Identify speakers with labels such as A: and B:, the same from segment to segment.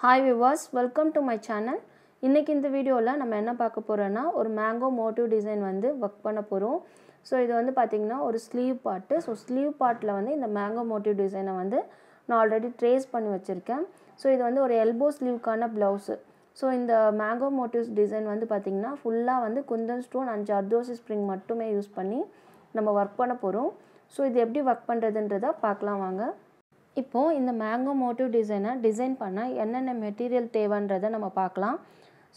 A: Hi viewers, welcome to my channel. இன்னைக்கு இந்த வீடியோல நம்ம என்ன பார்க்க போறோம்னா ஒரு மேங்கோ மோட்டிவ் டிசைன் வந்து வர்க் பண்ண போறோம். சோ இது வந்து பாத்தீங்கன்னா ஒரு ஸ்லீவ் பார்ட். சோ ஸ்லீவ் பார்ட்ல வந்து இந்த மேங்கோ மோட்டிவ் டிசைனை வந்து நான் ஆல்ரெடி ட்ரேஸ் பண்ணி வச்சிருக்கேன். சோ இது வந்து ஒரு எல்போ ஸ்லீவ்க்கான blouse. சோ இந்த மேங்கோ மோட்டிவ்ஸ் டிசைன் வந்து பாத்தீங்கன்னா ஃபுல்லா வந்து Kundan stone and zardozi spring மட்டுமே யூஸ் பண்ணி நம்ம வர்க் பண்ண போறோம். சோ இது எப்படி வர்க் பண்றதுன்றதை பார்க்கலாம் வாங்க. இப்போ இந்த மேங்கோ மோட்டிவ் டிசைனை டிசைன் பண்ண என்னென்ன மெட்டீரியல் தேவைன்றதை நம்ம பார்க்கலாம்.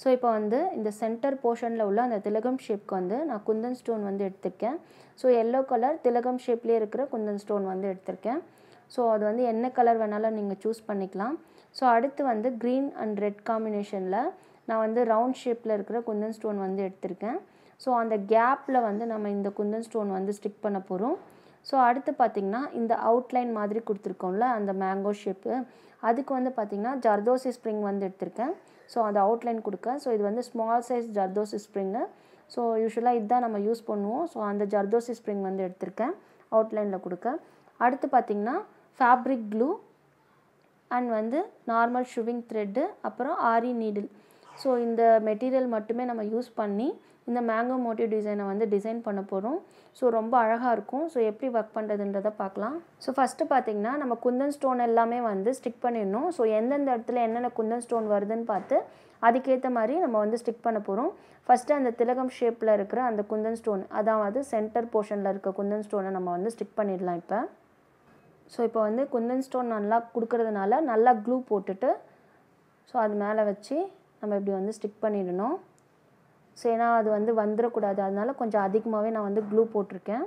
A: ஸோ இப்போ வந்து இந்த சென்டர் போர்ஷனில் உள்ள அந்த திலகம் ஷேப்க்கு வந்து நான் குந்தன் ஸ்டோன் வந்து எடுத்திருக்கேன். ஸோ எல்லோ கலர் திலகம் ஷேப்லேயே இருக்கிற குந்தன் ஸ்டோன் வந்து எடுத்திருக்கேன். ஸோ அது வந்து என்ன கலர் வேணாலும் நீங்கள் சூஸ் பண்ணிக்கலாம். ஸோ அடுத்து வந்து க்ரீன் அண்ட் ரெட் காம்பினேஷனில் நான் வந்து ரவுண்ட் ஷேப்பில் இருக்கிற குந்தன் ஸ்டோன் வந்து எடுத்திருக்கேன். ஸோ அந்த கேப்பில் வந்து நம்ம இந்த குந்தன் ஸ்டோன் வந்து ஸ்டிக் பண்ண போகிறோம். ஸோ அடுத்து பார்த்திங்கன்னா இந்த அவுட்லைன் மாதிரி கொடுத்துருக்கோம்ல அந்த மேங்கோ ஷேப்பு, அதுக்கு வந்து பார்த்திங்கன்னா ஜர்தோசி ஸ்ப்ரிங் வந்து எடுத்திருக்கேன். ஸோ அந்த அவுட்லைன் கொடுக்க. ஸோ இது வந்து small size zardozi spring. So யூஸ்வலாக இதுதான் நம்ம யூஸ் பண்ணுவோம். ஸோ அந்த ஜர்தோசி ஸ்ப்ரிங் வந்து எடுத்திருக்கேன் அவுட்லைனில் கொடுக்க. அடுத்து பார்த்திங்கன்னா ஃபேப்ரிக் க்ளூ அண்ட் வந்து நார்மல் ஷுவிங் த்ரெட்டு, அப்புறம் ஆரி நீடில். ஸோ இந்த மெட்டீரியல் மட்டுமே நம்ம யூஸ் பண்ணி இந்த மேங்கோ மோட்டிவ் டிசைனை வந்து டிசைன் பண்ண போகிறோம். ஸோ ரொம்ப அழகாக இருக்கும். ஸோ எப்படி ஒர்க் பண்ணுறதுன்றதை பார்க்கலாம். ஸோ ஃபஸ்ட்டு பார்த்திங்கன்னா நம்ம குந்தன் ஸ்டோன் எல்லாமே வந்து ஸ்டிக் பண்ணிடணும். ஸோ எந்தெந்த இடத்துல என்னென்ன குந்தன் ஸ்டோன் வருதுன்னு பார்த்து அதுக்கேற்ற மாதிரி நம்ம வந்து ஸ்டிக் பண்ண போகிறோம். ஃபஸ்ட்டு அந்த திலகம் ஷேப்பில் இருக்கிற அந்த குந்தன் ஸ்டோன், அதாவது சென்டர் போர்ஷனில் இருக்க குந்தன் ஸ்டோனை நம்ம வந்து ஸ்டிக் பண்ணிடலாம் இப்போ. ஸோ இப்போ வந்து குந்தன் ஸ்டோன் நல்லா கொடுக்கறதுனால நல்லா க்ளூ போட்டுட்டு ஸோ அது மேலே வச்சு நம்ம இப்படி வந்து ஸ்டிக் பண்ணிடணும். ஸோ ஏன்னா அது வந்து வந்துடக்கூடாது, அதனால கொஞ்சம் அதிகமாகவே நான் வந்து க்ளூ போட்டிருக்கேன்.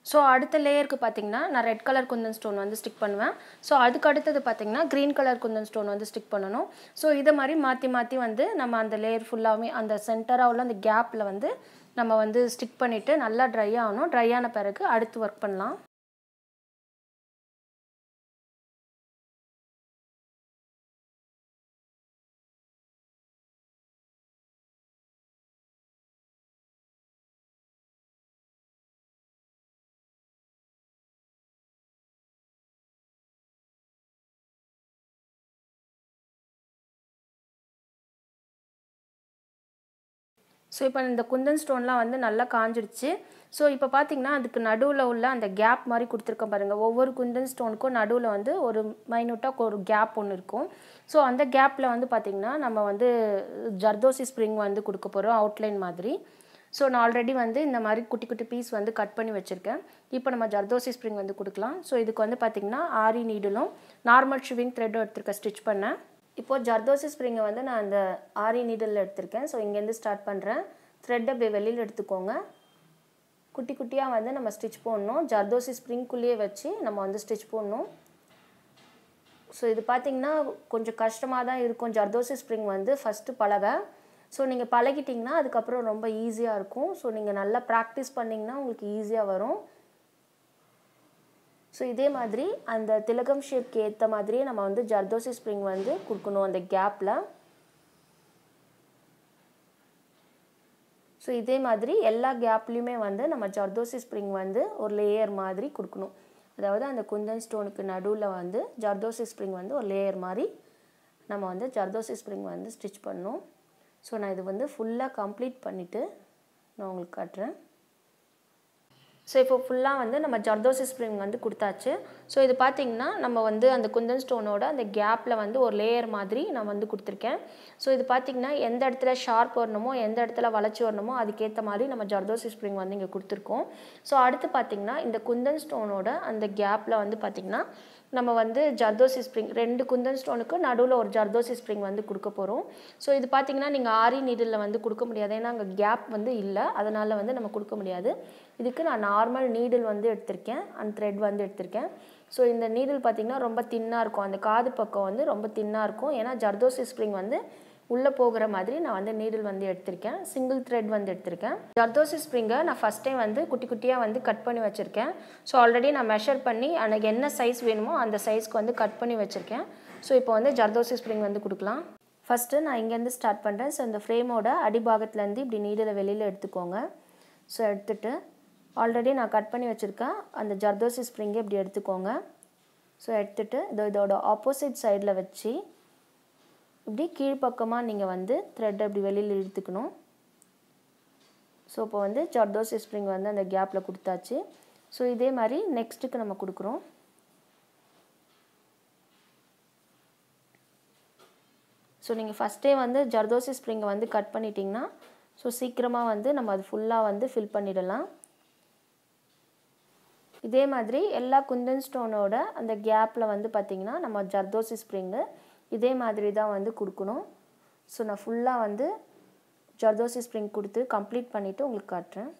A: ஸோ அடுத்த லேயருக்கு பார்த்திங்கன்னா நான் ரெட் கலர் குந்தன் ஸ்டோன் வந்து ஸ்டிக் பண்ணுவேன். ஸோ அதுக்கு அடுத்தது பார்த்திங்கன்னா க்ரீன் கலர் குந்தன் ஸ்டோன் வந்து ஸ்டிக் பண்ணணும். ஸோ இதை மாதிரி மாற்றி மாற்றி வந்து நம்ம அந்த லேயர் ஃபுல்லாகவே அந்த சென்டராக உள்ள அந்த கேப்பில் வந்து நம்ம வந்து ஸ்டிக் பண்ணிவிட்டு நல்லா ட்ரை ஆகணும். ட்ரை ஆன பிறகு அடுத்து ஒர்க் பண்ணலாம். ஸோ இப்போ இந்த குந்தன் ஸ்டோன்லாம் வந்து நல்லா காஞ்சிடுச்சு. ஸோ இப்போ பார்த்திங்கன்னா அதுக்கு நடுவில் உள்ள அந்த கேப் மாதிரி கொடுத்துருக்கேன் பாருங்கள். ஒவ்வொரு குந்தன் ஸ்டோனுக்கும் நடுவில் வந்து ஒரு மைனூட்டாக ஒரு கேப் ஒன்று இருக்கும். ஸோ அந்த கேப்பில் வந்து பார்த்திங்கன்னா நம்ம வந்து ஜர்தோசி ஸ்ப்ரிங் வந்து கொடுக்க போகிறோம் அவுட்லைன் மாதிரி. ஸோ நான் ஆல்ரெடி வந்து இந்த மாதிரி குட்டி குட்டி பீஸ் வந்து கட் பண்ணி வச்சுருக்கேன். இப்போ நம்ம ஜர்தோசி ஸ்ப்ரிங் வந்து கொடுக்கலாம். ஸோ இதுக்கு வந்து பார்த்திங்கன்னா ஆரி நீடிலும் நார்மல் ஷுவிங் த்ரெட்டும் எடுத்துருக்கேன் ஸ்டிச் பண்ணேன். இப்போது ஜர்தோசி ஸ்ப்ரிங்கை வந்து நான் அந்த ஆரி நீடில் எடுத்திருக்கேன். ஸோ இங்கேருந்து ஸ்டார்ட் பண்ணுறேன். த்ரெட் அப்படியே வெளியில் எடுத்துக்கோங்க. குட்டி குட்டியாக வந்து நம்ம ஸ்டிச் போடணும். ஜர்தோசி ஸ்ப்ரிங்குள்ளேயே வச்சு நம்ம வந்து ஸ்டிச் போடணும். ஸோ இது பார்த்திங்கன்னா கொஞ்சம் கஷ்டமாக தான் இருக்கும் ஜர்தோசி ஸ்ப்ரிங் வந்து ஃபஸ்ட்டு பழக. ஸோ நீங்கள் பழகிட்டிங்கன்னா அதுக்கப்புறம் ரொம்ப ஈஸியாக இருக்கும். ஸோ நீங்கள் நல்லா ப்ராக்டிஸ் பண்ணிங்கன்னா உங்களுக்கு ஈஸியாக வரும். ஸோ இதே மாதிரி அந்த திலகம் ஷேப்க்கு ஏற்ற மாதிரியே நம்ம வந்து ஜர்தோசி ஸ்ப்ரிங் வந்து கொடுக்கணும் அந்த கேப்பில். ஸோ இதே மாதிரி எல்லா கேப்லேயுமே வந்து நம்ம ஜர்தோசி ஸ்ப்ரிங் வந்து ஒரு லேயர் மாதிரி கொடுக்கணும். அதாவது அந்த குந்தன் ஸ்டோனுக்கு நடுவில் வந்து ஜர்தோசி ஸ்ப்ரிங் வந்து ஒரு லேயர் மாதிரி நம்ம வந்து ஜர்தோசி ஸ்ப்ரிங் வந்து ஸ்டிச் பண்ணணும். ஸோ நான் இது வந்து ஃபுல்லாக கம்ப்ளீட் பண்ணிவிட்டு நான் உங்களுக்கு காட்டுறேன். ஸோ இப்போ ஃபுல்லாக வந்து நம்ம ஜர்தோசி ஸ்ப்ரிங் வந்து கொடுத்தாச்சு. ஸோ இது பார்த்திங்கன்னா நம்ம வந்து அந்த குந்தன் ஸ்டோனோட அந்த கேப்பில் வந்து ஒரு லேயர் மாதிரி நான் வந்து கொடுத்துருக்கேன். ஸோ இது பார்த்திங்கன்னா எந்த இடத்துல ஷார்ப் வரணுமோ எந்த இடத்துல வளைச்சி வரணுமோ அதுக்கேற்ற மாதிரி நம்ம ஜர்தோசி ஸ்ப்ரிங் வந்து இங்கே கொடுத்துருக்கோம். ஸோ அடுத்து பார்த்திங்கன்னா இந்த குந்தன் ஸ்டோனோட அந்த கேப்பில் வந்து பார்த்திங்கன்னா நம்ம வந்து ஜர்தோசி ஸ்ப்ரிங் 2 குந்தன் ஸ்டோனுக்கு நடுவில் ஒரு ஜர்தோசி ஸ்ப்ரிங் வந்து கொடுக்க போகிறோம். ஸோ இது பார்த்திங்கன்னா நீங்கள் ஆரி நீடிலில் வந்து கொடுக்க முடியாது, ஏன்னா அங்கே கேப் வந்து இல்லை, அதனால் வந்து நம்ம கொடுக்க முடியாது. இதுக்கு நான் நார்மல் நீடில் வந்து எடுத்திருக்கேன் அண்ட் த்ரெட் வந்து எடுத்திருக்கேன். ஸோ இந்த நீடில் பார்த்திங்கன்னா ரொம்ப தின்னாக இருக்கும். அந்த காது பக்கம் வந்து ரொம்ப தின்னாக இருக்கும். ஏன்னா ஜர்தோசி ஸ்ப்ரிங் வந்து உள்ளே போகிற மாதிரி நான் வந்து நீடில் வந்து எடுத்திருக்கேன். சிங்கிள் த்ரெட் வந்து எடுத்திருக்கேன். ஜர்தோசி ஸ்ப்ரிங்கை நான் ஃபஸ்ட் டைம் வந்து குட்டி குட்டியாக வந்து கட் பண்ணி வச்சுருக்கேன். ஸோ ஆல்ரெடி நான் மெஷர் பண்ணி எனக்கு என்ன சைஸ் வேணுமோ அந்த சைஸ்க்கு வந்து கட் பண்ணி வச்சுருக்கேன். ஸோ இப்போ வந்து ஜர்தோசி ஸ்ப்ரிங் வந்து கொடுக்கலாம். ஃபஸ்ட்டு நான் இங்கேருந்து ஸ்டார்ட் பண்ணுறேன். ஸோ இந்த ஃப்ரேமோட அடிபாகத்துலேருந்து இப்படி நீடில் வெளியில் எடுத்துக்கோங்க. ஸோ எடுத்துகிட்டு ஆல்ரெடி நான் கட் பண்ணி வச்சுருக்கேன் அந்த ஜர்தோசி ஸ்ப்ரிங்கை இப்படி எடுத்துக்கோங்க. ஸோ எடுத்துகிட்டு இதோட ஆப்போசிட் சைடில் வச்சு இப்படி கீழ்ப்பக்கமாக நீங்கள் வந்து த்ரெட் அப்படி வெளியில் இழுத்துக்கணும். ஸோ இப்போ வந்து ஜர்தோசி ஸ்ப்ரிங் வந்து அந்த கேப்பில் கொடுத்தாச்சு. ஸோ இதே மாதிரி நெக்ஸ்ட்டுக்கு நம்ம கொடுக்குறோம். ஸோ நீங்கள் ஃபஸ்ட்டே வந்து ஜர்தோசி ஸ்ப்ரிங்கை வந்து கட் பண்ணிட்டீங்கன்னா ஸோ சீக்கிரமாக வந்து நம்ம அது ஃபுல்லாக வந்து ஃபில் பண்ணிடலாம். இதே மாதிரி எல்லா குந்தன் ஸ்டோனோட அந்த கேப்பில் வந்து பார்த்திங்கன்னா நம்ம ஜர்தோசி ஸ்ப்ரிங்கு இதே மாதிரி தான் வந்து கொடுக்கணும். ஸோ நான் ஃபுல்லாக வந்து ஜர்தோசி ஸ்ப்ரிங் கொடுத்து கம்ப்ளீட் பண்ணிவிட்டு உங்களுக்கு காட்டுறேன்.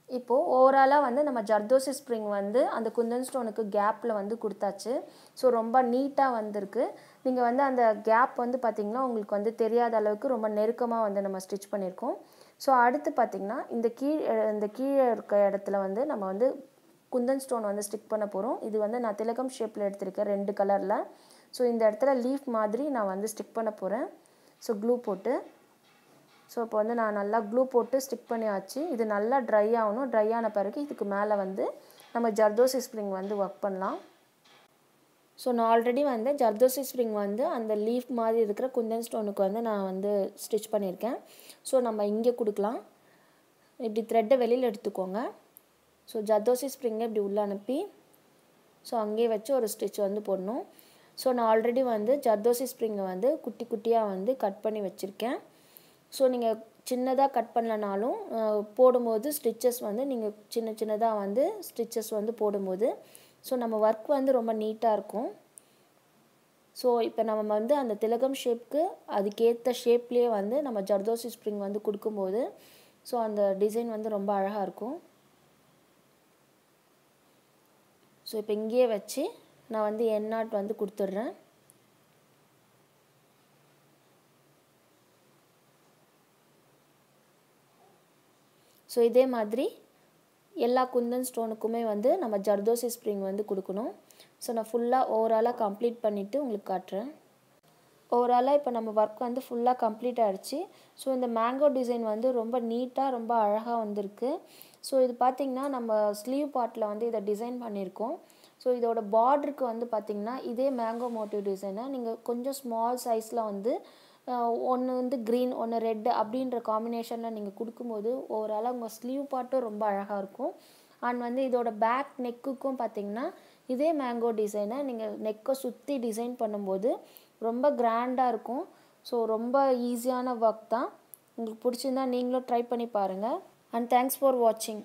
A: இப்போது ஓவராலாக வந்து நம்ம ஜர்தோசி ஸ்ப்ரிங் வந்து அந்த குந்தன் ஸ்டோனுக்கு கேப்பில் வந்து கொடுத்தாச்சு. ஸோ ரொம்ப நீட்டாக வந்திருக்கு. நீங்கள் வந்து அந்த கேப் வந்து பார்த்திங்கன்னா உங்களுக்கு வந்து தெரியாத அளவுக்கு ரொம்ப நெருக்கமாக வந்து நம்ம ஸ்டிச் பண்ணியிருக்கோம். ஸோ அடுத்து பார்த்திங்கன்னா இந்த கீழே இருக்க இடத்துல வந்து நம்ம வந்து குந்தன் ஸ்டோன் வந்து ஸ்டிக் பண்ண போகிறோம். இது வந்து நான் திலகம் ஷேப்பில் எடுத்திருக்கேன் 2 கலரில். ஸோ இந்த இடத்துல லீஃப் மாதிரி நான் வந்து ஸ்டிக் பண்ண போகிறேன். ஸோ க்ளூ போட்டு ஸோ இப்போ வந்து நான் நல்லா க்ளூ போட்டு ஸ்டிக் பண்ணியாச்சு. இது நல்லா ட்ரை ஆகணும். ட்ரை ஆன பிறகு இதுக்கு மேலே வந்து நம்ம ஜர்தோசி ஸ்ப்ரிங் வந்து ஒர்க் பண்ணலாம். ஸோ நான் ஆல்ரெடி வந்து ஜர்தோசி ஸ்ப்ரிங் வந்து அந்த லீஃப் மாதிரி இருக்கிற குந்தன் ஸ்டோனுக்கு வந்து நான் வந்து ஸ்டிச் பண்ணியிருக்கேன். ஸோ நம்ம இங்கே கொடுக்கலாம். இப்படி த்ரெட்டை வெளியில் எடுத்துக்கோங்க. ஸோ ஜர்தோசி ஸ்ப்ரிங்கை இப்படி உள்ளே அனுப்பி ஸோ அங்கேயே வச்சு ஒரு ஸ்டிச் வந்து போடணும். ஸோ நான் ஆல்ரெடி வந்து ஜர்தோசி ஸ்ப்ரிங்கை வந்து குட்டி குட்டியாக வந்து கட் பண்ணி வச்சுருக்கேன். ஸோ நீங்கள் சின்னதாக கட் பண்ணலனாலும் போடும்போது ஸ்டிச்சஸ் வந்து நீங்கள் சின்னதாக வந்து ஸ்டிச்சஸ் வந்து போடும்போது ஸோ நம்ம ஒர்க் வந்து ரொம்ப நீட்டாக இருக்கும். ஸோ இப்போ நம்ம வந்து அந்த திலகம் ஷேப்க்கு அதுக்கேற்ற ஷேப்லேயே வந்து நம்ம ஜர்தோசி ஸ்ப்ரிங் வந்து கொடுக்கும்போது ஸோ அந்த டிசைன் வந்து ரொம்ப அழகாக இருக்கும். ஸோ இப்போ இங்கேயே வச்சு நான் வந்து என் நாட் வந்து கொடுத்துட்றேன். ஸோ இதே மாதிரி எல்லா குந்தன் ஸ்டோனுக்குமே வந்து நம்ம ஜர்தோசி ஸ்ப்ரிங் வந்து கொடுக்கணும். ஸோ நான் ஃபுல்லாக ஓவராலாக கம்ப்ளீட் பண்ணிவிட்டு உங்களுக்கு காட்டுறேன். ஓவராலாக இப்போ நம்ம ஒர்க் வந்து ஃபுல்லாக கம்ப்ளீட் ஆகிடுச்சு. ஸோ இந்த மேங்கோ டிசைன் வந்து ரொம்ப நீட்டாக ரொம்ப அழகாக வந்திருக்கு. ஸோ இது பார்த்திங்கன்னா நம்ம ஸ்லீவ் பார்ட்டில் வந்து இதை டிசைன் பண்ணியிருக்கோம். ஸோ இதோட பார்டருக்கு வந்து பார்த்திங்கன்னா இதே மேங்கோ மோட்டிவ் டிசைனை நீங்கள் கொஞ்சம் ஸ்மால் சைஸில் வந்து ஒன்று வந்து க்ரீன் ஒன்று ரெட் அப்படின்ற காம்பினேஷனில் நீங்கள் கொடுக்கும்போது ஓவராலாக உங்கள் ஸ்லீவ் பார்ட்டும் ரொம்ப அழகாக இருக்கும். அண்ட் வந்து இதோட பேக் நெக்குக்கும் பார்த்திங்கன்னா இதே மேங்கோ டிசைனை நீங்கள் நெக்கை சுற்றி டிசைன் பண்ணும்போது ரொம்ப கிராண்டாக இருக்கும். ஸோ ரொம்ப ஈஸியான ஒர்க் தான். உங்களுக்கு பிடிச்சிருந்தா நீங்களும் ட்ரை பண்ணி பாருங்கள். அண்ட் தேங்க்ஸ் ஃபார் வாட்சிங்.